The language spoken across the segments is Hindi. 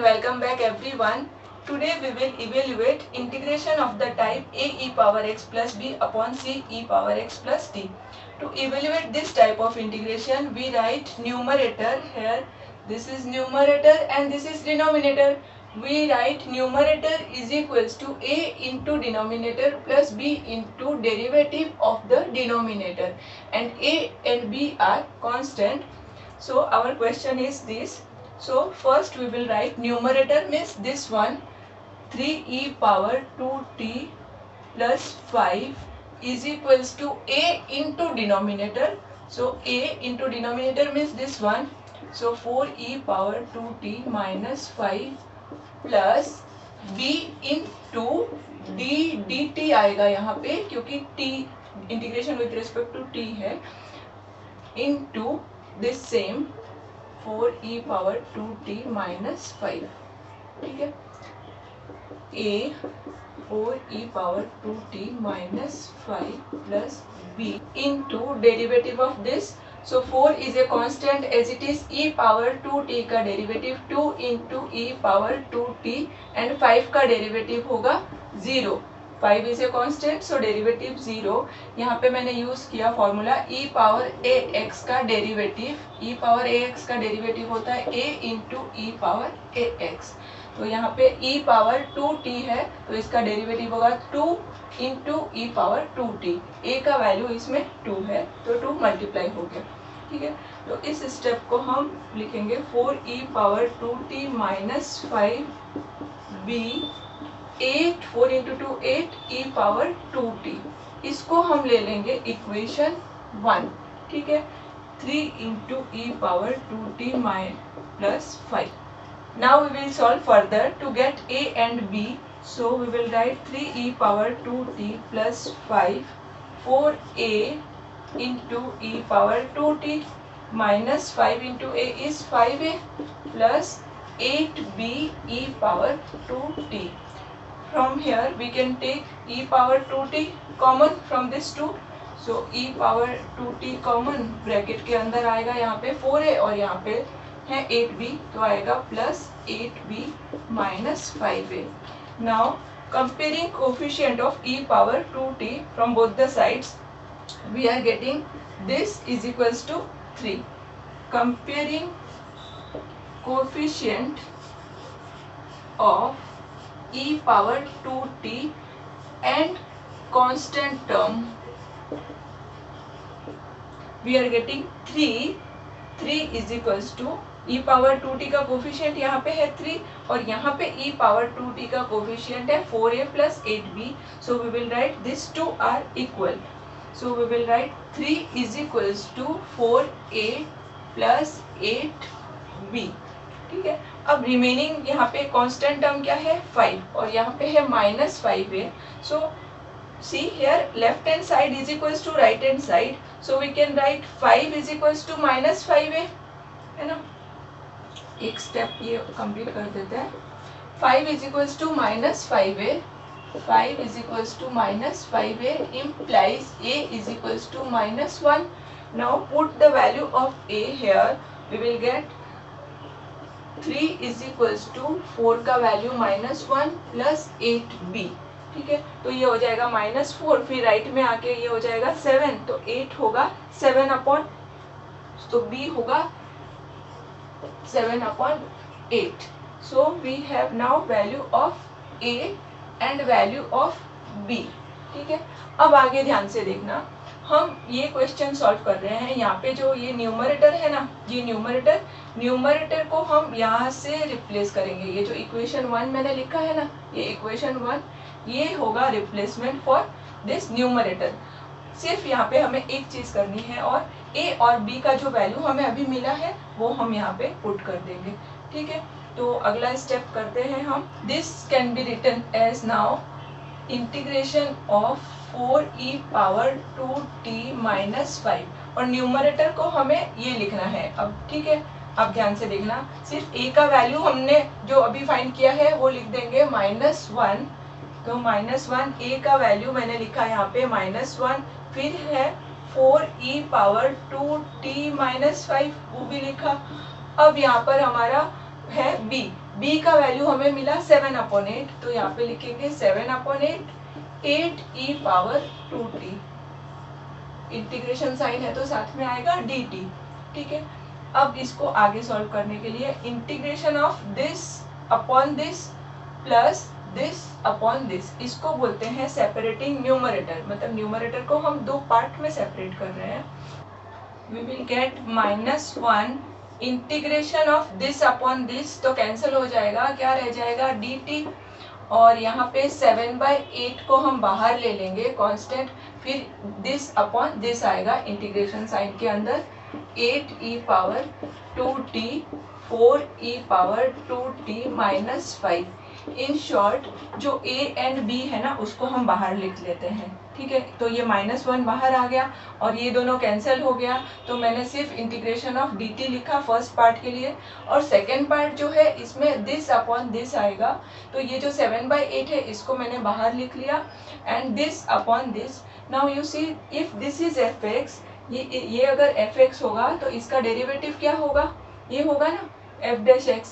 and welcome back everyone. Today we will evaluate integration of the type a e power x plus b upon c e power x plus d. To evaluate this type of integration, we write numerator here. This is numerator and this is denominator. We write numerator is equals to a into denominator plus b into derivative of the denominator, and a and b are constant. So our question is this. So first we will write numerator means this one, 3e power 2t plus 5 is equals to a into denominator. So a into denominator means this one. So 4e power 2t minus 5 plus b into d dt आएगा यहाँ पे क्योंकि t integration with respect to t है, into this same 4e power 2t minus 5. ठीक है, a 4e power 2t minus 5 plus b into derivative of this. So 4 is a constant as it is e power 2t का derivative 2 into e power 2t and 5 का डेरिवेटिव होगा 0. 5 is a constant, so derivative 0. यहाँ पे मैंने यूज किया formula e power a x का derivative. e power a x का डेरिवेटिव होता है a into e power a x. तो यहाँ पे e पावर 2t है तो इसका डेरिवेटिव होगा 2 into e power 2t. a का वैल्यू इसमें 2 है तो 2 मल्टीप्लाई हो गया. ठीक है, तो इस स्टेप को हम लिखेंगे 4e power 2t minus 5b 8 4 into 2 8 e power 2t. इसको हम ले लेंगे इक्वेशन 1. ठीक है, 3 into e power 2t plus 5. Now we will solve further to get a and b. So we will write 3e power 2t plus 5 4a into e power 2t minus 5 into a is 5a plus 8b e power 2t. From here we can take e power 2t common from this 2. So e power 2t common, bracket के अंदर आएगा यहाँ पे 4a और यहाँ पे है 8b तो आएगा plus 8b minus 5a. Now comparing coefficient of e power 2t from both the sides, we are getting this is equals to 3. Comparing coefficient of e power 2t and constant term, we are getting 3. 3 is equals to e power 2t का कोफिशिएंट यहाँ पे है 3 और यहाँ पे e पावर 2t का कोफिशिएंट है 4a plus 8b. So we will write these two are equal. So we will write 3 is equals to 4a plus 8b. ठीक है, अब रिमेनिंग यहाँ पे कांस्टेंट टर्म क्या है 5 और यहाँ पे है minus 5a. So see here left hand side is equals to right hand side. So we can write 5 is equals to minus 5a, है ना. एक स्टेप ये कंप्लीट कर देते हैं. 5 is equals to minus 5a. 5 is equals to minus 5a implies a is equals to minus 1. Now put the value of a here. We will get 3 is equals to 4 का वैल्यू minus 1 plus 8b. ठीक है, तो ये हो जाएगा minus 4, फिर राइट में आके ये हो जाएगा 7 तो 8 होगा 7 अपॉन, तो b होगा 7 upon 8. So we have now value of a and value of b. ठीक है, अब आगे ध्यान से देखना, हम ये क्वेश्चन सॉल्व कर रहे हैं. यहाँ पे जो ये न्यूमरेटर है ना, ये न्यूमरेटर को हम यहाँ से रिप्लेस करेंगे. ये जो इक्वेशन 1 मैंने लिखा है ना, ये इक्वेशन 1 ये होगा रिप्लेसमेंट फॉर दिस न्यूमरेटर. सिर्फ यहाँ पे हमें एक चीज करनी है और a और b का जो वैल्यू हमें अभी मिला है वो हम यहाँ पे पुट कर देंगे. ठीक है, तो अगला स्टेप करते हैं हम. This can be written as now integration of 4e power 2t minus 5 और न्यूमरेटर को हमें ये लिखना है अब. ठीक है, अब ध्यान से देखना, सिर्फ a का वैल्यू हमने जो अभी फाइंड किया है वो लिख देंगे -1. तो -1 a का वैल्यू मैंने लिखा यहाँ पे -1. फिर है 4e पावर 2t माइनस 5 वो भी लिखा. अब यहाँ पर हमारा है b. b का वैल्यू हमें मिला 7/8, तो यहाँ पे लिखेंगे 7/8 8e⁻²t। इंटीग्रेशन साइन है तो साथ में आएगा dt। ठीक है, अब इसको आगे सॉल्व करने के लिए integration of this upon this plus this upon this, इसको बोलते हैं सेपरेटिंग न्यूमरेटर। मतलब न्यूमरेटर को हम दो पार्ट में सेपरेट कर रहे हैं। We will get -1 integration of this upon this, तो कैंसिल हो जाएगा, क्या रह जाएगा dt, और यहाँ पे 7/8 को हम बाहर ले लेंगे कांस्टेंट, फिर दिस अपॉन दिस आएगा इंटीग्रेशन साइन के अंदर, 8e⁻²t 4e⁻²t -5। इन शॉर्ट जो a एंड b है ना उसको हम बाहर लिख लेते हैं। ठीक है, तो ये -1 बाहर आ गया और ये दोनों कैंसिल हो गया, तो मैंने सिर्फ इंटीग्रेशन ऑफ dt लिखा फर्स्ट पार्ट के लिए, और सेकेंड पार्ट जो है इसमें दिस अपॉन दिस आएगा, तो ये जो 7/8 है इसको मैंने बाहर लिख लिया, and this upon this. Now you see if this is fx, ये अगर fx होगा तो इसका डेरिवेटिव क्या होगा, ये होगा ना f'(x).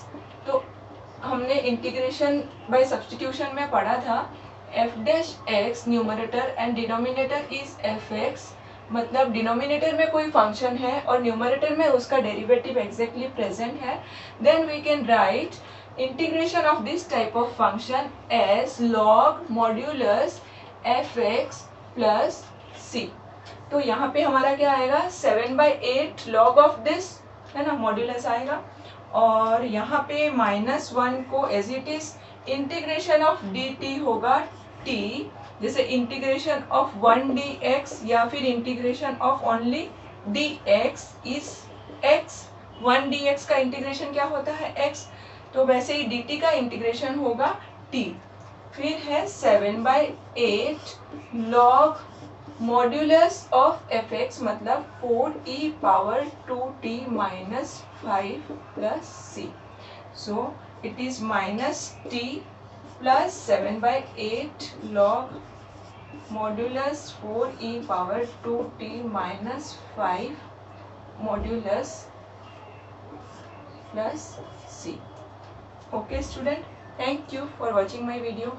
तो हमने इंटीग्रेशन बाय सब्स्टिट्यूशन में पढ़ा था f'(x) numerator and denominator is fx, मतलब डिनोमिनेटर में कोई फंक्शन है और न्यूमरेटर में उसका डेरिवेटिव एग्जैक्टली प्रेजेंट है, then we can write integration of this type of function as log modulus fx plus c। तो यहाँ पे हमारा क्या आएगा 7/8 log ऑफ दिस है ना, मॉड्यूलस आएगा, और यहाँ पे -1 को as it is integration of dt होगा t, जैसे इंटीग्रेशन ऑफ 1 dx या फिर integration of only dx is x। 1 dx का इंटीग्रेशन क्या होता है x, तो वैसे ही dt का इंटीग्रेशन होगा t। फिर है 7/8 log मॉड्यूलस ऑफ fx, मतलब 4e⁻²t -5 plus c, so it is -t plus 7/8 log modulus 4e⁻²t -5 modulus plus c. Okay student, thank you for watching my video.